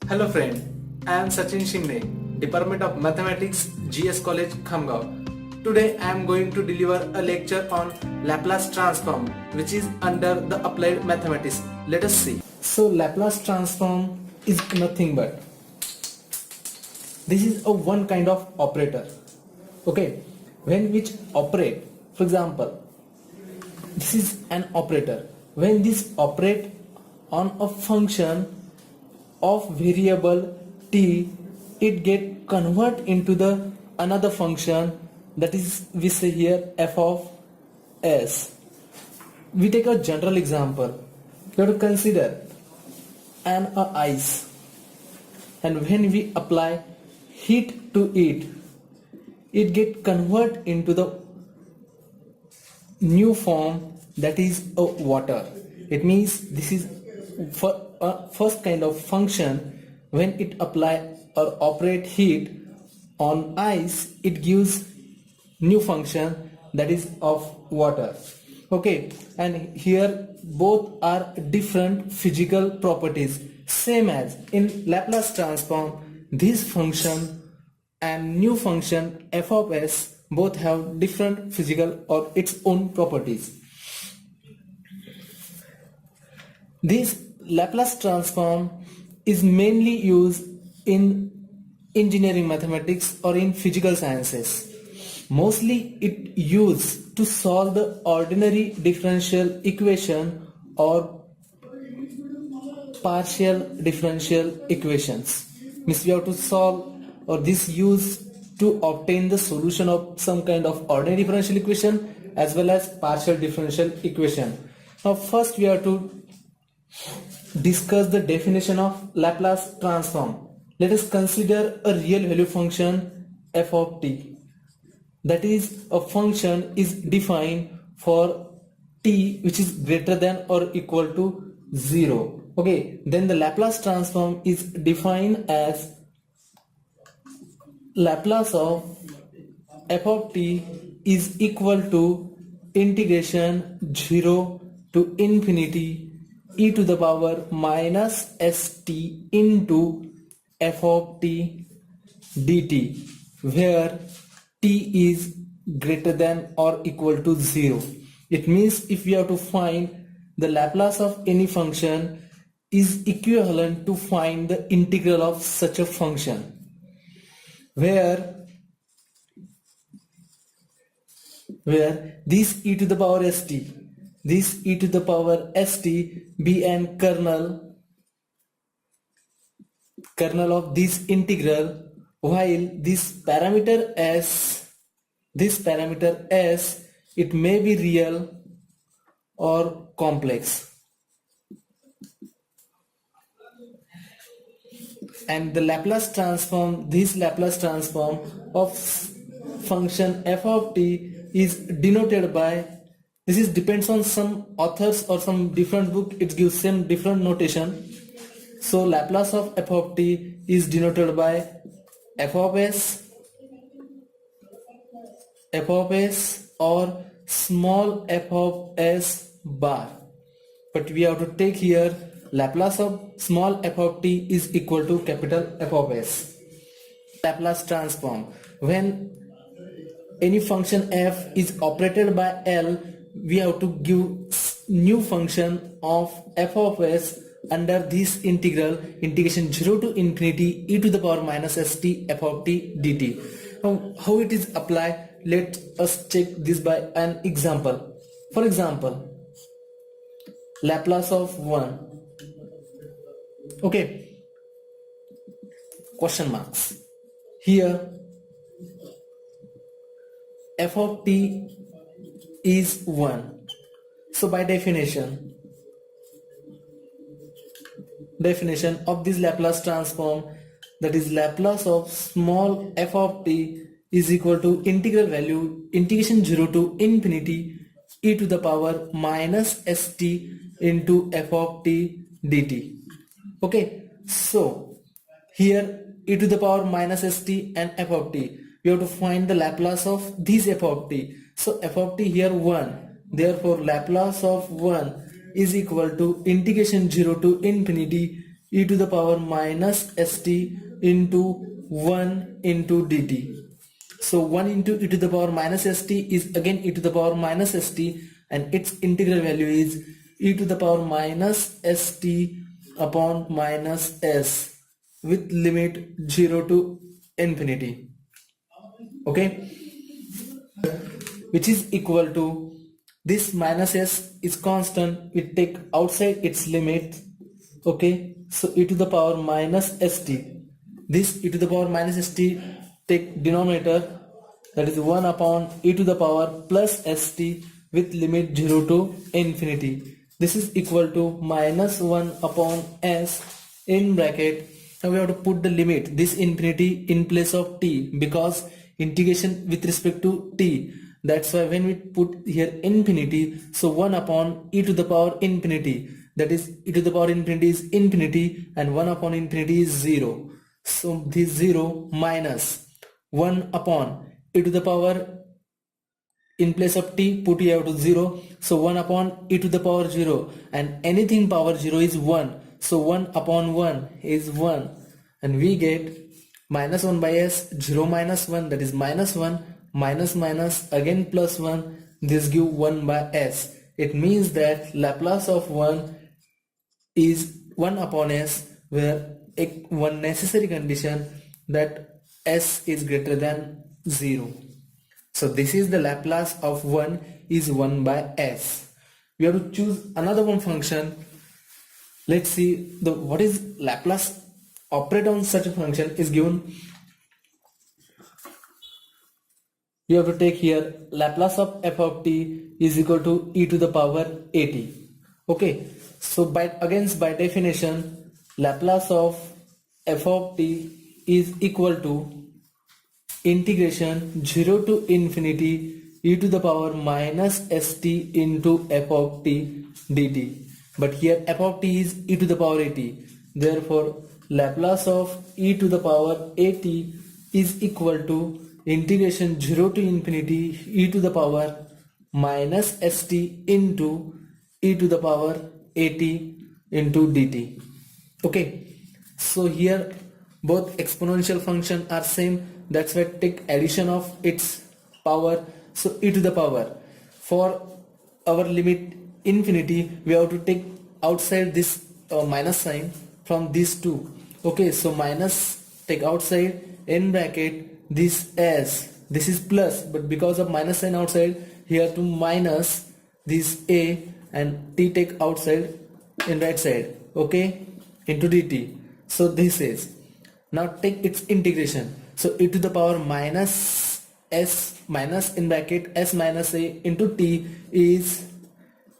Hello friend, I am Sachin Shimne, Department of Mathematics, GS College, Khamgaon. Today I am going to deliver a lecture on Laplace Transform, which is under the applied mathematics. Let us see. So Laplace Transform is nothing but, this is a one kind of operator. Okay, when which operate, for example, this is an operator. When this operate on a function of variable t, it get convert into the another function, that is we say here f of s. We take a general example. You have to consider an ice, and when we apply heat to it, it get convert into the new form, that is a water. It means this is for first kind of function. When it apply or operate heat on ice, it gives new function, that is of water. Okay, and here both are different physical properties, same as in Laplace transform. This function and new function f of s both have different physical or its own properties. This Laplace transform is mainly used in engineering mathematics or in physical sciences. Mostly it used to solve the ordinary differential equation or partial differential equations. Means we have to solve, or this used to obtain the solution of some kind of ordinary differential equation as well as partial differential equation. Now first we have to discuss the definition of Laplace transform. Let us consider a real value function f of t. That is, a function is defined for t which is greater than or equal to 0. Okay, then the Laplace transform is defined as Laplace of f of t is equal to integration 0 to infinity e to the power minus st into f of t dt, where t is greater than or equal to 0. It means if we have to find the Laplace of any function, is equivalent to find the integral of such a function, where this e to the power st, this e to the power st be an kernel of this integral, while this parameter s, it may be real or complex. And the Laplace transform, this Laplace transform of function f of t is denoted by, this is depends on some authors or some different book, it gives some different notation. So Laplace of f of t is denoted by f of s or small f of s bar, but we have to take here Laplace of small f of t is equal to capital F of s. Laplace transform, when any function f is operated by L, we have to give new function of f of s under this integral, integration 0 to infinity e to the power minus st f of t dt. Now how it is applied, let us check this by an example. For example, Laplace of 1. Okay, question marks. Here f of t is 1. So by definition of this Laplace transform, that is Laplace of small f of t is equal to integral value integration 0 to infinity e to the power minus st into f of t dt. Okay, so here e to the power minus st and f of t, we have to find the Laplace of this f of t. So f of t here 1, therefore Laplace of 1 is equal to integration 0 to infinity e to the power minus st into 1 into dt. So 1 into e to the power minus st is again e to the power minus st, and its integral value is e to the power minus st upon minus s with limit 0 to infinity. Okay, which is equal to this minus s is constant, we take outside its limit. Okay, so e to the power minus st, this e to the power minus st take denominator, that is 1 upon e to the power plus st with limit 0 to infinity. This is equal to minus 1 upon s in bracket. Now we have to put the limit this infinity in place of t, because integration with respect to t. That's why when we put here infinity, so 1 upon e to the power infinity, that is e to the power infinity is infinity, and 1 upon infinity is 0. So this 0 minus 1 upon e to the power, in place of t put here to 0, so 1 upon e to the power 0, and anything power 0 is 1, so 1 upon 1 is 1, and we get minus 1 by s, 0 minus 1, that is minus 1, minus minus again plus 1, this give 1 by s. It means that Laplace of 1 is 1 upon s, where one necessary condition that s is greater than 0. So this is the Laplace of 1 is 1 by s. We have to choose another one function. Let's see the what is Laplace operator on such a function is given. You have to take here Laplace of f of t is equal to e to the power at. Okay, so by definition, Laplace of f of t is equal to integration 0 to infinity e to the power minus st into f of t dt. But here f of t is e to the power at. Therefore Laplace of e to the power at is equal to integration 0 to infinity e to the power minus st into e to the power at into dt. Okay, so here both exponential function are same, that's why take addition of its power. So e to the power, for our limit infinity we have to take outside this minus sign from these two. Okay, so minus take outside, in bracket this s, this is plus, but because of minus sign outside, here to minus this a, and t take outside in right side. Okay, into dt. So this is, now take its integration, so e to the power minus s minus in bracket s minus a into t is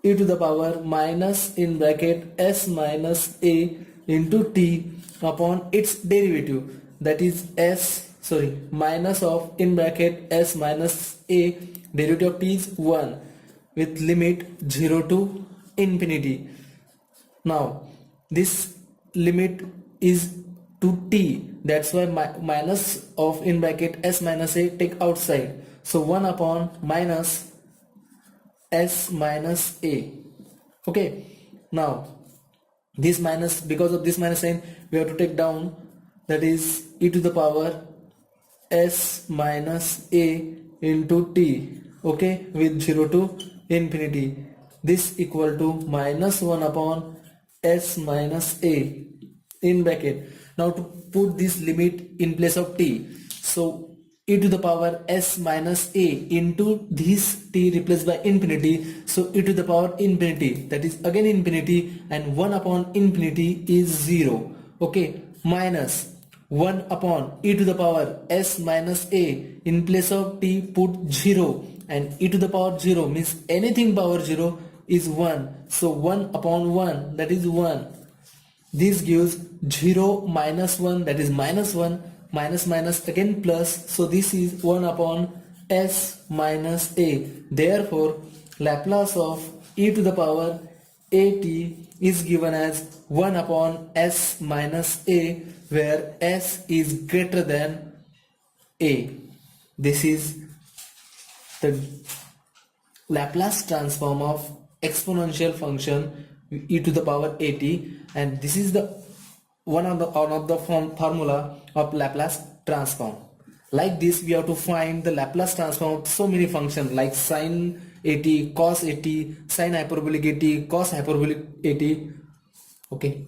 e to the power minus in bracket s minus a into t upon its derivative, that is minus of in bracket s minus a, derivative of t is 1 with limit 0 to infinity. Now this limit is to t, that's why minus of in bracket s minus a take outside, so 1 upon minus s minus a. Okay, now this minus, because of this minus sign we have to take down, that is e to the power s minus a into t. Okay, with 0 to infinity, this equal to minus 1 upon s minus a in bracket. Now to put this limit in place of t, so e to the power s minus a into this t replaced by infinity, so e to the power infinity, that is again infinity, and 1 upon infinity is 0. Okay, minus 1 upon e to the power s minus a, in place of t put 0, and e to the power 0 means anything power 0 is 1, so 1 upon 1, that is 1. This gives 0 minus 1, that is minus 1, minus minus again plus, so this is 1 upon s minus a. Therefore Laplace of e to the power at is given as 1 upon s minus a, where s is greater than a. This is the Laplace transform of exponential function e to the power at, and this is the one of the formula of Laplace transform. Like this, we have to find the Laplace transform of so many functions like sine 80, cos 80, sine hyperbolic 80, cos hyperbolic 80. Okay.